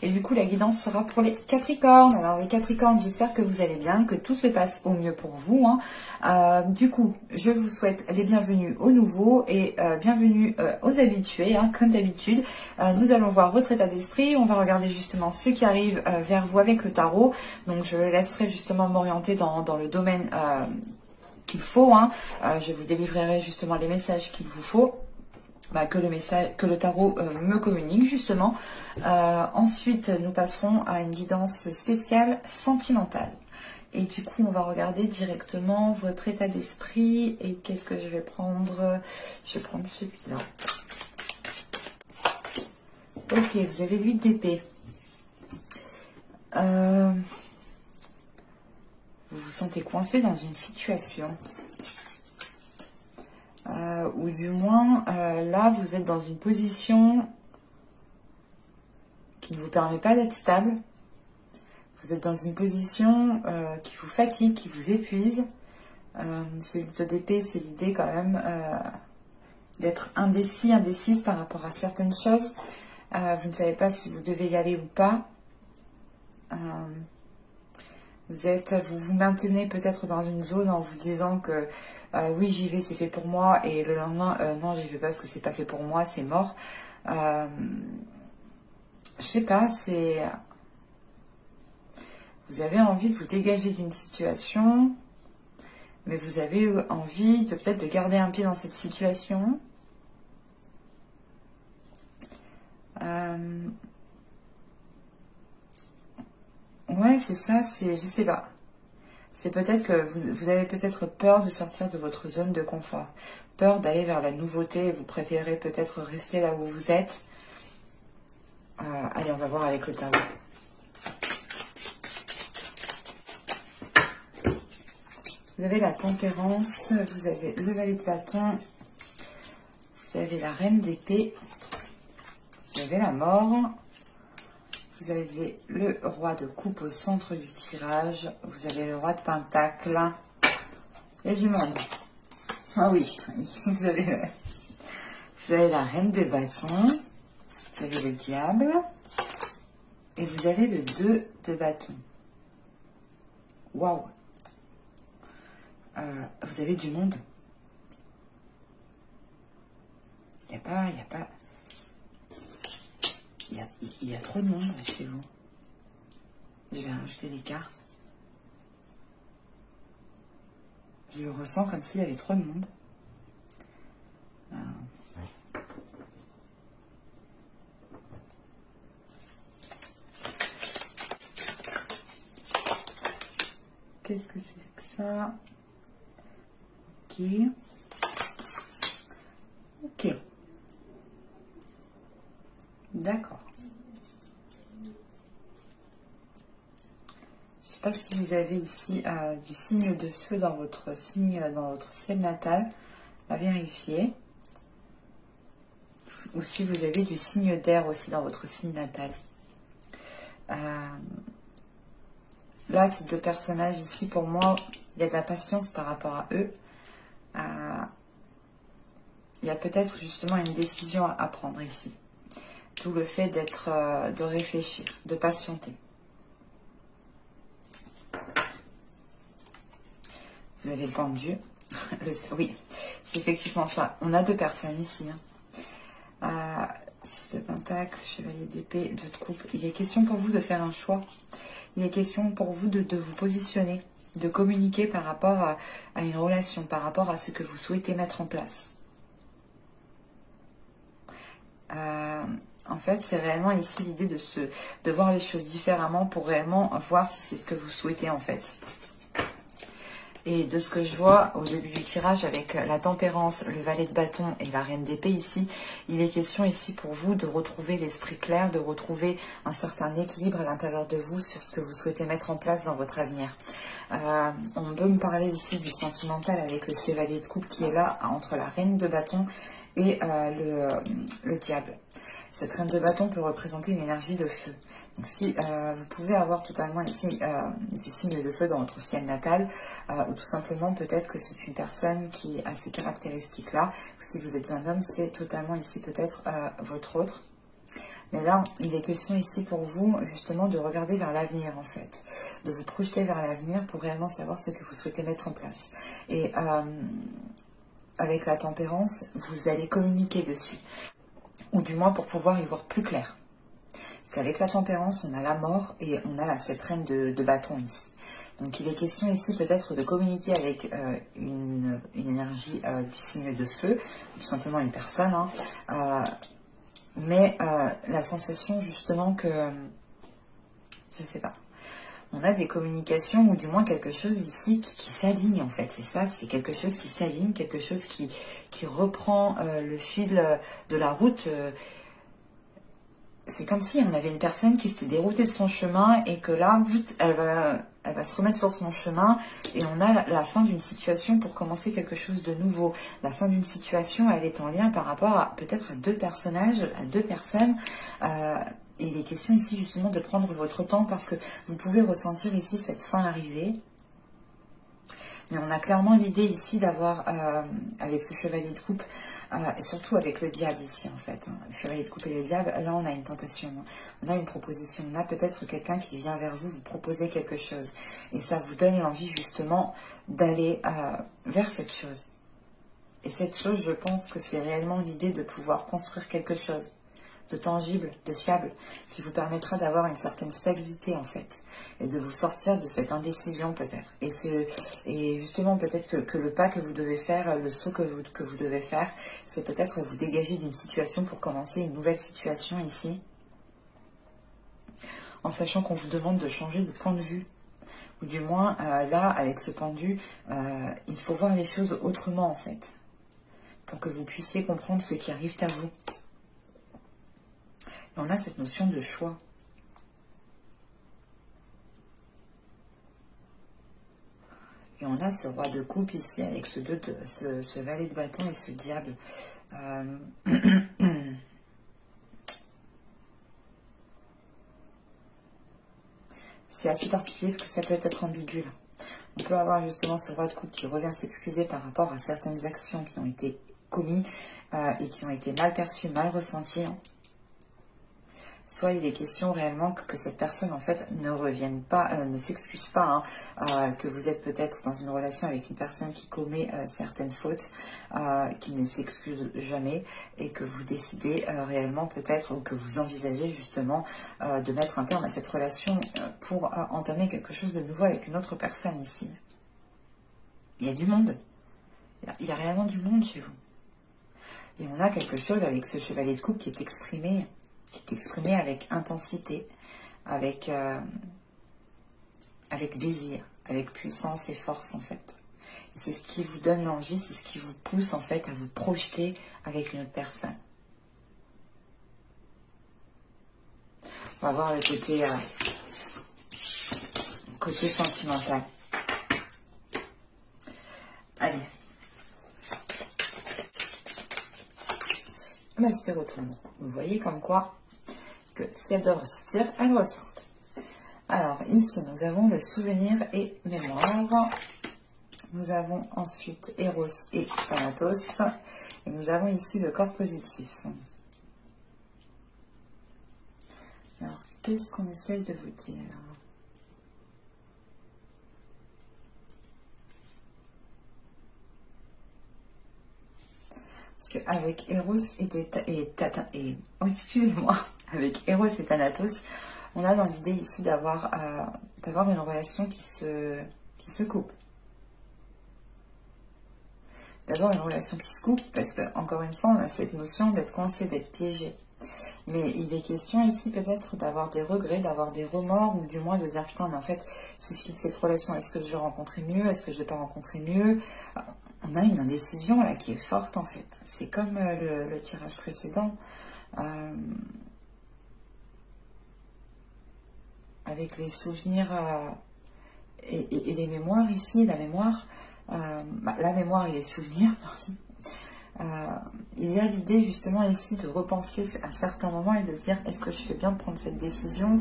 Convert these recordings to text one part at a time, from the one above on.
Et du coup, la guidance sera pour les Capricornes. Alors les Capricornes, j'espère que vous allez bien, que tout se passe au mieux pour vous, hein. Du coup, je vous souhaite les bienvenus aux nouveaux et bienvenue aux habitués, hein, comme d'habitude. Nous allons voir votre état d'esprit. On va regarder justement ce qui arrive vers vous avec le tarot. Donc je laisserai justement m'orienter dans le domaine qu'il faut, hein. Je vous délivrerai justement les messages qu'il vous faut. Que le tarot me communique justement. Ensuite, nous passerons à une guidance spéciale sentimentale. Et du coup, on va regarder directement votre état d'esprit. Et qu'est-ce que je vais prendre? Je vais prendre celui-là. Ok, vous avez 8 d'épée. Vous vous sentez coincé dans une situation. Ou du moins, là, vous êtes dans une position qui ne vous permet pas d'être stable. Vous êtes dans une position qui vous fatigue, qui vous épuise. Ce 8 d'épée, c'est l'idée quand même d'être indécise par rapport à certaines choses. Vous ne savez pas si vous devez y aller ou pas. Vous vous maintenez peut-être dans une zone en vous disant que oui, j'y vais, c'est fait pour moi, et le lendemain, non, j'y vais pas parce que c'est pas fait pour moi, c'est mort. Je sais pas, vous avez envie de vous dégager d'une situation, mais vous avez envie de peut-être de garder un pied dans cette situation. Ouais, c'est ça, je sais pas. C'est peut-être que vous avez peut-être peur de sortir de votre zone de confort. Peur d'aller vers la nouveauté. Vous préférez peut-être rester là où vous êtes. Allez, on va voir avec le tarot. Vous avez la tempérance. Vous avez le valet de bâton. Vous avez la reine d'épée. Vous avez la mort. Vous avez le roi de coupe au centre du tirage. Vous avez le roi de pentacle. Et du monde. Ah oui, vous avez la reine de bâton. Vous avez le diable. Et vous avez le 2 de bâton. Waouh. Vous avez du monde. Il y a trop de monde chez vous. Je vais rajouter des cartes. Je ressens comme s'il y avait trop de monde. Qu'est-ce que c'est que ça? Ok. Ok. D'accord. Je ne sais pas si vous avez ici du signe de feu dans votre ciel natal, à vérifier. Ou si vous avez du signe d'air aussi dans votre signe natal. Là, ces deux personnages ici, pour moi, il y a de la patience par rapport à eux. Il y a peut-être justement une décision à prendre ici. Tout le fait de réfléchir, de patienter. Vous avez pendu. Oui, c'est effectivement ça. On a deux personnes ici. 6 de pentacle, chevalier d'épée, 2 de coupe. Il est question pour vous de faire un choix. Il est question pour vous de vous positionner, de communiquer par rapport à une relation, par rapport à ce que vous souhaitez mettre en place. En fait, c'est réellement ici l'idée de voir les choses différemment pour réellement voir si c'est ce que vous souhaitez en fait. Et de ce que je vois au début du tirage avec la tempérance, le valet de bâton et la reine d'épée ici, il est question ici pour vous de retrouver l'esprit clair, de retrouver un certain équilibre à l'intérieur de vous sur ce que vous souhaitez mettre en place dans votre avenir. On peut me parler ici du sentimental avec le chevalier de coupe qui est là entre la reine de bâton et le diable. Cette reine de bâton peut représenter une énergie de feu. Donc si vous pouvez avoir totalement ici du signe de feu dans votre ciel natal, ou tout simplement peut-être que c'est une personne qui a ces caractéristiques-là, ou si vous êtes un homme, c'est totalement ici peut-être votre autre. Mais là, il est question ici pour vous, justement, de regarder vers l'avenir, en fait. De vous projeter vers l'avenir pour réellement savoir ce que vous souhaitez mettre en place. Et avec la tempérance, vous allez communiquer dessus. Ou du moins pour pouvoir y voir plus clair. Parce qu'avec la tempérance, on a la mort et on a cette reine de bâton ici. Donc il est question ici peut-être de communiquer avec une énergie du signe de feu, ou tout simplement une personne, hein, mais la sensation justement que, je sais pas, on a des communications ou du moins quelque chose ici qui s'aligne en fait. C'est ça, c'est quelque chose qui s'aligne, quelque chose qui reprend le fil de la route. C'est comme si on avait une personne qui s'était déroutée de son chemin et que là, elle va se remettre sur son chemin et on a la fin d'une situation pour commencer quelque chose de nouveau. La fin d'une situation, elle est en lien par rapport à peut-être à deux personnages, à deux personnes. Et il est question ici justement de prendre votre temps parce que vous pouvez ressentir ici cette fin arriver. Mais on a clairement l'idée ici d'avoir, avec ce chevalier de coupe, et surtout avec le diable ici en fait, hein, le chevalier de coupe et le diable, là on a une tentation, hein, on a une proposition, on a peut-être quelqu'un qui vient vers vous, vous proposer quelque chose. Et ça vous donne l'envie justement d'aller vers cette chose. Et cette chose, je pense que c'est réellement l'idée de pouvoir construire quelque chose de tangible, de fiable, qui vous permettra d'avoir une certaine stabilité en fait, et de vous sortir de cette indécision peut-être. Et justement peut-être que le pas que vous devez faire, le saut que vous devez faire, c'est peut-être vous dégager d'une situation pour commencer une nouvelle situation ici, en sachant qu'on vous demande de changer de point de vue. Ou du moins, là, avec ce point de vue, il faut voir les choses autrement en fait, pour que vous puissiez comprendre ce qui arrive à vous. Et on a cette notion de choix. Et on a ce roi de coupe ici avec ce valet de bâton et ce diable. C'est assez particulier parce que ça peut être ambigu là. On peut avoir justement ce roi de coupe qui revient s'excuser par rapport à certaines actions qui ont été commises et qui ont été mal perçues, mal ressenties. Soit il est question réellement que cette personne en fait ne revienne pas, ne s'excuse pas, hein, que vous êtes peut-être dans une relation avec une personne qui commet certaines fautes, qui ne s'excuse jamais et que vous décidez réellement peut-être ou que vous envisagez justement de mettre un terme à cette relation pour entamer quelque chose de nouveau avec une autre personne ici. Il y a du monde, il y a réellement du monde chez vous. Et on a quelque chose avec ce chevalier de coupe qui est exprimé avec intensité, avec désir, avec puissance et force en fait. Et c'est ce qui vous donne l'envie, c'est ce qui vous pousse en fait à vous projeter avec une autre personne. On va voir le côté sentimental. Allez. Bah, c'était retourné. Vous voyez comme quoi que si elles doivent ressortir, elles ressortent. Alors, ici, nous avons le souvenir et mémoire. Nous avons ensuite Eros et Thanatos. Et nous avons ici le corps positif. Alors, qu'est-ce qu'on essaye de vous dire ? Parce qu'avec Eros avec Eros et Thanatos, on a dans l'idée ici d'avoir une relation qui se coupe. D'avoir une relation qui se coupe, parce que encore une fois, on a cette notion d'être coincé, d'être piégé. Mais il est question ici peut-être d'avoir des regrets, d'avoir des remords, ou du moins de dire putain, mais en fait, si je quitte cette relation, est-ce que je vais rencontrer mieux? Est-ce que je ne vais pas rencontrer mieux? On a une indécision là qui est forte en fait. C'est comme le tirage précédent. Avec les souvenirs et les mémoires ici, la mémoire et les souvenirs, il y a l'idée justement ici de repenser à certains moments et de se dire est-ce que je fais bien de prendre cette décision,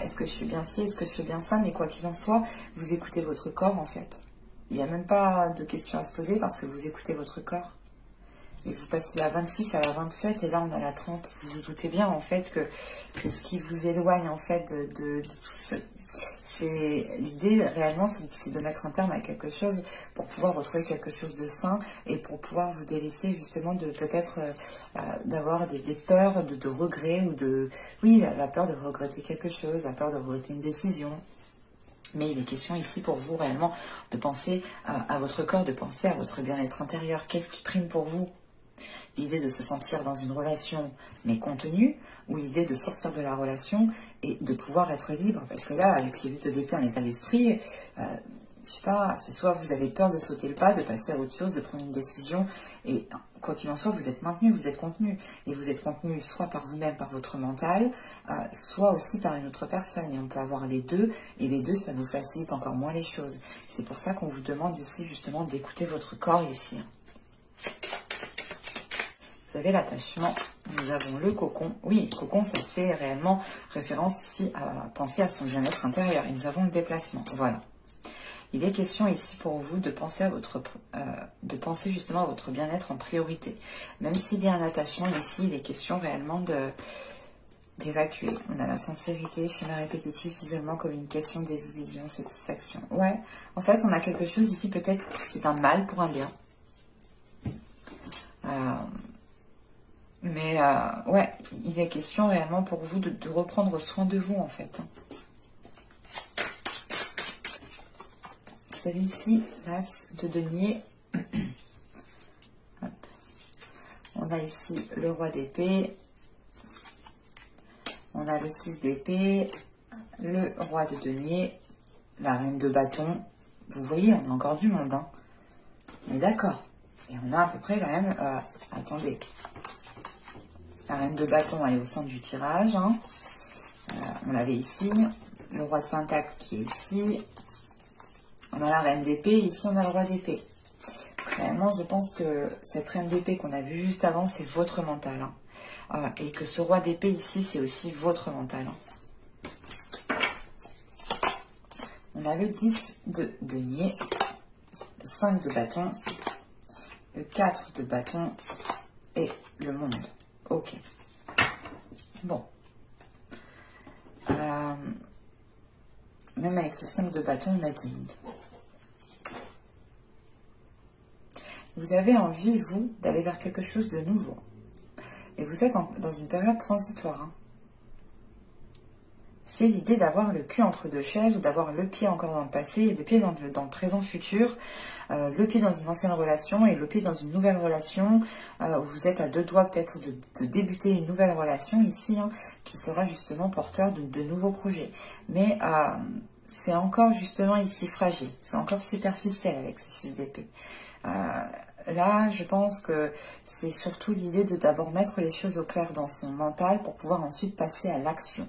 est-ce que je fais bien ci, est-ce que je fais bien ça, mais quoi qu'il en soit, vous écoutez votre corps en fait. Il n'y a même pas de questions à se poser parce que vous écoutez votre corps. Et vous passez la 26 à la 27 et là on a la 30. Vous vous doutez bien en fait que ce qui vous éloigne en fait de tout ça, c'est l'idée réellement, c'est de mettre un terme à quelque chose pour pouvoir retrouver quelque chose de sain et pour pouvoir vous délaisser justement de peut-être d'avoir des peurs de regret ou de, oui, la peur de regretter quelque chose, la peur de regretter une décision. Mais il est question ici pour vous réellement de penser à votre corps, de penser à votre bien-être intérieur. Qu'est-ce qui prime pour vous? L'idée de se sentir dans une relation mais contenue, ou l'idée de sortir de la relation et de pouvoir être libre? Parce que là, avec ce 8 d'épée en état d'esprit, je sais pas, c'est soit vous avez peur de sauter le pas, de passer à autre chose, de prendre une décision, et quoi qu'il en soit, vous êtes maintenu, vous êtes contenu. Et vous êtes contenu soit par vous-même, par votre mental, soit aussi par une autre personne. Et on peut avoir les deux, et les deux, ça vous facilite encore moins les choses. C'est pour ça qu'on vous demande ici, justement, d'écouter votre corps ici. Vous avez l'attachement, nous avons le cocon. Oui, cocon, ça fait réellement référence ici à penser à son bien-être intérieur. Et nous avons le déplacement, voilà. Il est question ici pour vous de penser à penser justement à votre bien-être en priorité. Même s'il y a un attachement ici, il est question réellement d'évacuer. On a la sincérité, schéma répétitif, isolement, communication, désillusion, satisfaction. Ouais, en fait, on a quelque chose ici, peut-être que c'est un mal pour un bien. Mais ouais, il est question réellement pour vous de reprendre soin de vous en fait. Vous avez ici l'as de denier. On a ici le roi d'épée. On a le 6 d'épée. Le roi de denier. La reine de bâton. Vous voyez, on a encore du monde. Hein. On est d'accord. Et on a à peu près quand même... attendez. La reine de bâton, elle est au centre du tirage. Hein. On l'avait ici. Le roi de pentacle qui est ici. On a la reine d'épée. Ici, on a le roi d'épée. Réellement, je pense que cette reine d'épée qu'on a vue juste avant, c'est votre mental. Hein. Et que ce roi d'épée ici, c'est aussi votre mental. Hein. On a le 10 de denier. Le 5 de bâton. Le 4 de bâton. Et le monde. Ok. Bon. Même avec le 5 de bâton, on a du monde. Vous avez envie, vous, d'aller vers quelque chose de nouveau. Et vous êtes dans une période transitoire. Hein. C'est l'idée d'avoir le cul entre deux chaises ou d'avoir le pied encore dans le passé et le pied dans le présent futur. Le pied dans une ancienne relation et le pied dans une nouvelle relation. Où vous êtes à deux doigts peut-être de débuter une nouvelle relation ici, hein, qui sera justement porteur de nouveaux projets. Mais c'est encore justement ici fragile. C'est encore superficiel avec ce 6 d'épée. Là, je pense que c'est surtout l'idée de d'abord mettre les choses au clair dans son mental pour pouvoir ensuite passer à l'action.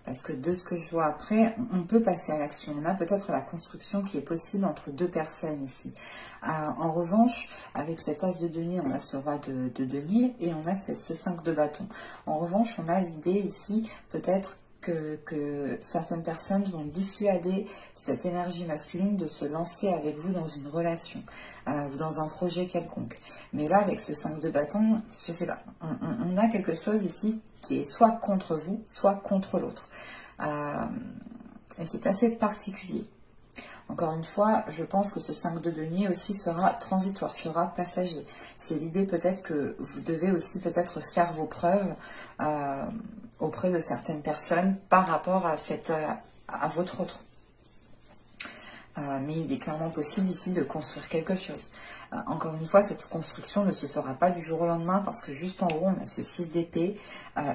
Parce que de ce que je vois après, on peut passer à l'action. On a peut-être la construction qui est possible entre deux personnes ici. En revanche, avec cet as de denier, on a ce roi de denier et on a ce 5 de bâton. En revanche, on a l'idée ici peut-être que certaines personnes vont dissuader cette énergie masculine de se lancer avec vous dans une relation ou dans un projet quelconque. Mais là, avec ce 5 de bâton, je sais pas, on a quelque chose ici qui est soit contre vous, soit contre l'autre. Et c'est assez particulier. Encore une fois, je pense que ce 5 de denier aussi sera transitoire, sera passager. C'est l'idée peut-être que vous devez aussi peut-être faire vos preuves auprès de certaines personnes par rapport à votre autre. Mais il est clairement possible ici de construire quelque chose. Encore une fois, cette construction ne se fera pas du jour au lendemain parce que juste en haut, on a ce 6 d'épée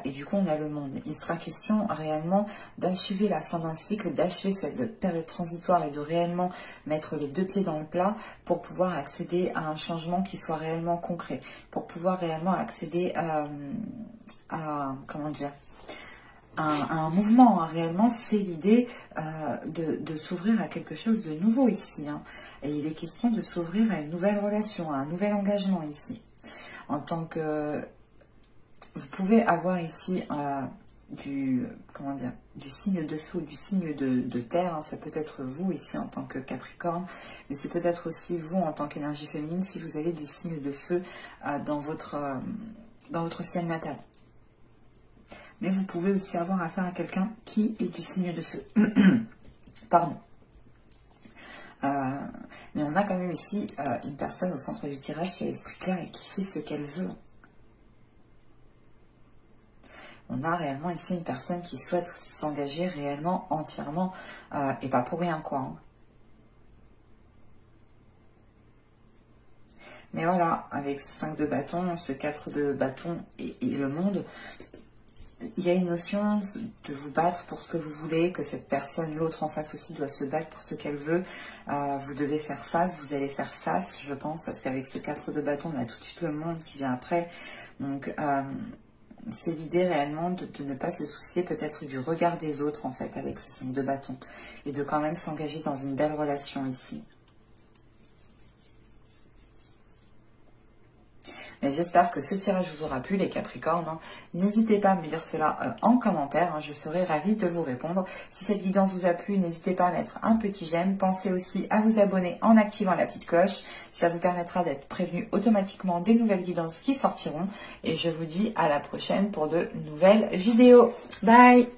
et du coup, on a le monde. Il sera question réellement d'achever la fin d'un cycle, d'achever cette période transitoire et de réellement mettre les deux pieds dans le plat pour pouvoir accéder à un changement qui soit réellement concret, pour pouvoir réellement accéder comment dire, un mouvement, hein. Réellement, c'est l'idée de s'ouvrir à quelque chose de nouveau ici. Hein. Et il est question de s'ouvrir à une nouvelle relation, à un nouvel engagement ici. En tant que... Vous pouvez avoir ici comment dire, du signe de feu, du signe de terre, hein. Ça peut être vous ici en tant que Capricorne, mais c'est peut-être aussi vous en tant qu'énergie féminine si vous avez du signe de feu dans votre ciel natal. Mais vous pouvez aussi avoir affaire à quelqu'un qui est du signe de feu. Pardon. Mais on a quand même ici une personne au centre du tirage qui a l'esprit clair et qui sait ce qu'elle veut. On a réellement ici une personne qui souhaite s'engager réellement, entièrement, et pas pour rien, quoi. Hein. Mais voilà, avec ce 5 de bâton, ce 4 de bâton et le monde, il y a une notion de vous battre pour ce que vous voulez, que cette personne, l'autre en face aussi, doit se battre pour ce qu'elle veut. Vous devez faire face, vous allez faire face, je pense, parce qu'avec ce 4 de bâton, on a tout de suite le monde qui vient après. Donc, c'est l'idée réellement de ne pas se soucier peut-être du regard des autres, en fait, avec ce 5 de bâton. Et de quand même s'engager dans une belle relation ici. Mais j'espère que ce tirage vous aura plu, les Capricornes. Hein. N'hésitez pas à me dire cela en commentaire. Hein. Je serai ravie de vous répondre. Si cette guidance vous a plu, n'hésitez pas à mettre un petit j'aime. Pensez aussi à vous abonner en activant la petite cloche. Ça vous permettra d'être prévenu automatiquement des nouvelles guidances qui sortiront. Et je vous dis à la prochaine pour de nouvelles vidéos. Bye!